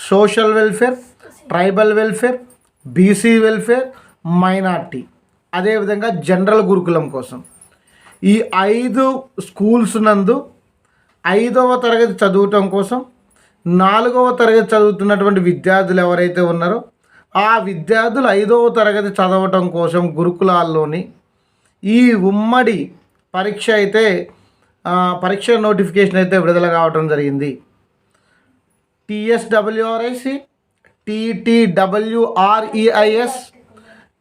Social welfare, tribal welfare, BC welfare, minority, అదేవిధంగా general గురుకులం కోసం ఈ 5 స్కూల్స్ నందు 5వ తరగతి చదవటం కోసం 4వ తరగతి చదువుతున్నటువంటి విద్యార్థులు ఎవరైతే ఉన్నారో ఆ విద్యార్థులు 5వ తరగతి చదవటం కోసం గురుకులాల్లోని ఈ ఉమ్మడి పరీక్ష నోటిఫికేషన్ అయితే విడుదల కావటం జరిగింది. TSWRIC, TTWREIS,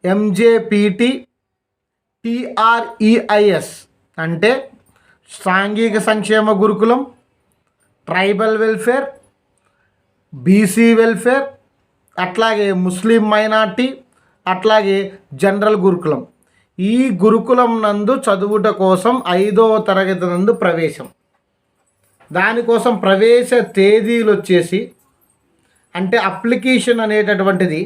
MJPT, TREIS అంటే సాంఘిక సంక్షేమ గురుకులం, ట్రైబల్ వెల్ఫేర్, బీసీ వెల్ఫేర్, అట్లాగే ముస్లిం మైనార్టీ, అట్లాగే జనరల్ గురుకులం. ఈ గురుకులం నందు చదువుట కోసం 5వ తరగతి నందు ప్రవేశం. దానికోసం ప్రవేశ తేదీలు వచ్చేసి అంటే అప్లికేషన్ అనేటటువంటిది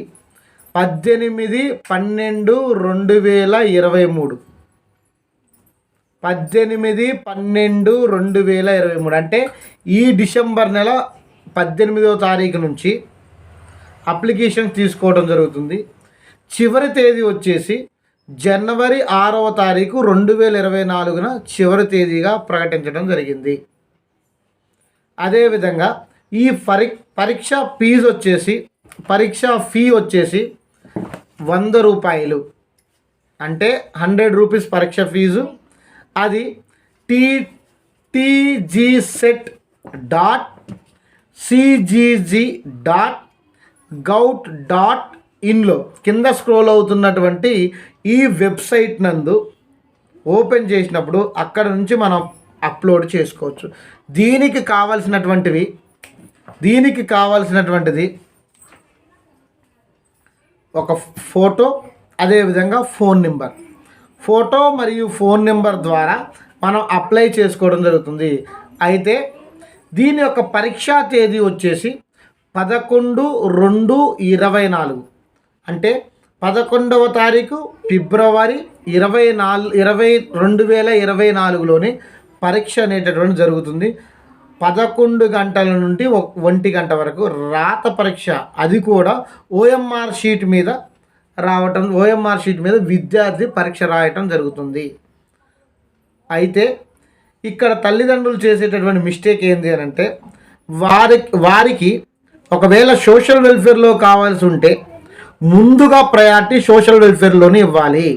18/12/2023 18/12/2023 అంటే ఈ డిసెంబర్ నెల 18వ తారీఖు నుంచి అప్లికేషన్ తీసుకోవడం జరుగుతుంది. చివరి తేదీ వచ్చేసి జనవరి 6వ తారీఖు 2024న చివరి తేదీగా ప్రకటించడం జరిగింది. అదేవిధంగా ఈ పరీక్ష ఫీ వచ్చేసి 100 రూపాయలు అంటే 100 రూపీస్ పరీక్ష ఫీజు. అది tgset.cgg.gov.inలో కింద స్క్రోల్ అవుతున్నటువంటి ఈ వెబ్సైట్ నందు ఓపెన్ చేసినప్పుడు అక్కడ నుంచి మనం అప్లోడ్ చేసుకోవచ్చు. దీనికి కావాల్సినటువంటిది ఒక ఫోటో, అదేవిధంగా ఫోటో మరియు ఫోన్ నెంబర్ ద్వారా మనం అప్లై చేసుకోవడం జరుగుతుంది. అయితే దీని యొక్క పరీక్షా తేదీ వచ్చేసి 11/2/24 అంటే 11వ తారీఖు ఫిబ్రవరి 2024లోని పరీక్ష అనేటటువంటి జరుగుతుంది. 11 గంటల నుండి 1 గంట వరకు రాత పరీక్ష. అది కూడా OMR షీట్ మీద విద్యార్థి పరీక్ష రాయటం జరుగుతుంది. అయితే ఇక్కడ తల్లిదండ్రులు చేసేటటువంటి మిస్టేక్ ఏంటి అని అంటే వారికి ఒకవేళ సోషల్ వెల్ఫేర్లో కావాల్సి ఉంటే ముందుగా ప్రయారిటీ సోషల్ వెల్ఫేర్లోనే ఇవ్వాలి.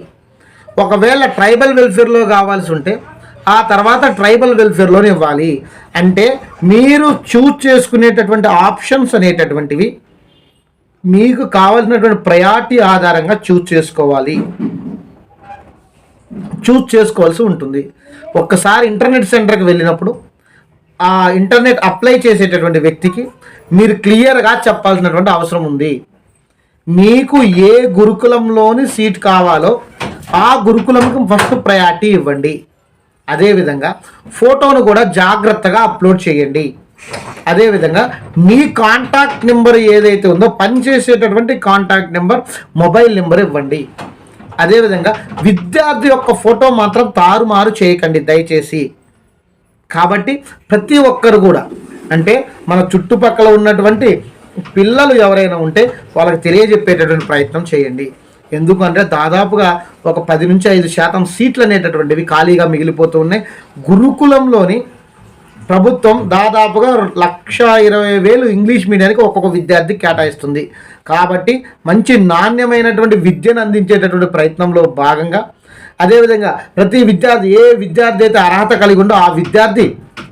ఒకవేళ ట్రైబల్ వెల్ఫేర్లో కావాల్సి ఉంటే ఆ తర్వాత ట్రైబల్ వెల్ఫేర్లోనే ఇవ్వాలి. అంటే మీరు చూజ్ చేసుకునేటటువంటి ఆప్షన్స్ అనేటటువంటివి మీకు కావాల్సినటువంటి ప్రయారిటీ ఆధారంగా చూజ్ చేసుకోవాల్సి ఉంటుంది. ఒక్కసారి ఇంటర్నెట్ సెంటర్కి వెళ్ళినప్పుడు ఆ ఇంటర్నెట్ అప్లై చేసేటటువంటి వ్యక్తికి మీరు క్లియర్గా చెప్పాల్సినటువంటి అవసరం ఉంది. మీకు ఏ గురుకులంలోని సీట్ కావాలో ఆ గురుకులంకి ఫస్ట్ ప్రయారిటీ ఇవ్వండి. అదేవిధంగా ఫోటోను కూడా జాగ్రత్తగా అప్లోడ్ చేయండి. అదేవిధంగా మీ కాంటాక్ట్ నెంబర్ ఏదైతే ఉందో పనిచేసేటటువంటి కాంటాక్ట్ నెంబర్, మొబైల్ నెంబర్ ఇవ్వండి. అదేవిధంగా విద్యార్థి యొక్క ఫోటో మాత్రం తారుమారు చేయకండి దయచేసి. కాబట్టి ప్రతి ఒక్కరు కూడా అంటే మన చుట్టుపక్కల ఉన్నటువంటి పిల్లలు ఎవరైనా ఉంటే వాళ్ళకి తెలియజెప్పేటటువంటి ప్రయత్నం చేయండి. ఎందుకంటే దాదాపుగా ఒక 10 నుంచి 5% సీట్లు అనేటటువంటివి ఖాళీగా మిగిలిపోతూ ఉన్నాయి. గురుకులంలోని ప్రభుత్వం దాదాపుగా 1,20,000 ఇంగ్లీష్ మీడియానికి ఒక్కొక్క విద్యార్థికి కేటాయిస్తుంది. కాబట్టి మంచి నాణ్యమైనటువంటి విద్యను అందించేటటువంటి ప్రయత్నంలో భాగంగా అదేవిధంగా ప్రతి విద్యార్థి ఏ విద్యార్థి అయితే అర్హత కలిగి ఉందో ఆ విద్యార్థి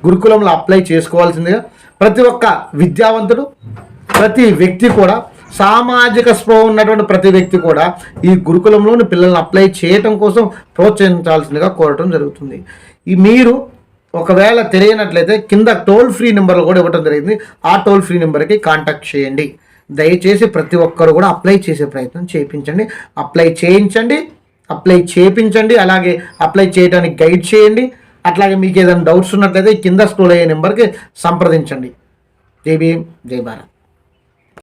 గురుకులంలో అప్లై చేసుకోవాల్సిందిగా ప్రతి ఒక్క విద్యావంతుడు, ప్రతి వ్యక్తి కూడా, సామాజిక స్పృహ ఉన్నటువంటి ప్రతి వ్యక్తి కూడా ఈ గురుకులంలోని పిల్లల్ని అప్లై చేయటం కోసం ప్రోత్సహించాల్సిందిగా కోరటం జరుగుతుంది. మీరు ఒకవేళ తెలియనట్లయితే కింద టోల్ ఫ్రీ నెంబర్లు కూడా ఇవ్వడం జరిగింది. ఆ టోల్ ఫ్రీ నెంబర్కి కాంటాక్ట్ చేయండి. దయచేసి ప్రతి ఒక్కరు కూడా అప్లై చేసే ప్రయత్నం చేయించండి. అప్లై చేయించండి. అలాగే అప్లై చేయడానికి గైడ్ చేయండి. అట్లాగే మీకు ఏదైనా డౌట్స్ ఉన్నట్లయితే కింద స్క్రోల్ అయ్యే నెంబర్కి సంప్రదించండి. జై భీమ్, జై భారత్.